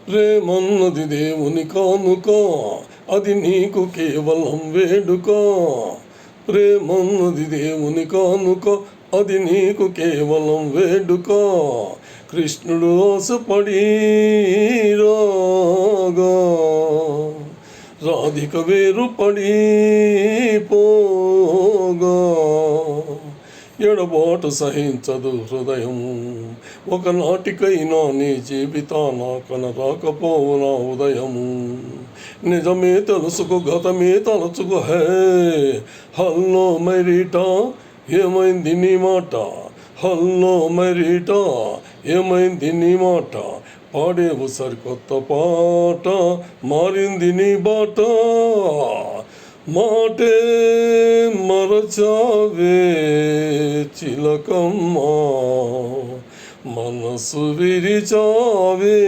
ప్రేమన్నది దేవుని కానుక, అది నీకు కేవలం వేడుక. ప్రేమన్నది దేవుని కానుక, అది నీకు కేవలం వేడుక. కృష్ణుడు ఆశపడి రాగా, రాధిక వేరుపడి పోగా. ఎడబాటు సహించదు హృదయము, ఒకనాటికైనా నీ జీవితాన కనరాకపోవు నా ఉదయము. నిజమే తెలుసుకో, గతమే తలుచుకో. హే హల్లో మరీటా, ఏమైంది నీ మాట? హల్లో మరీటా, ఏమైంది నీ మాట? పాడేవు సరికొత్త పాట, మారింది నీ బాట. మాటే మరచావే చిలకమ్మా, మనసు విరిచావే.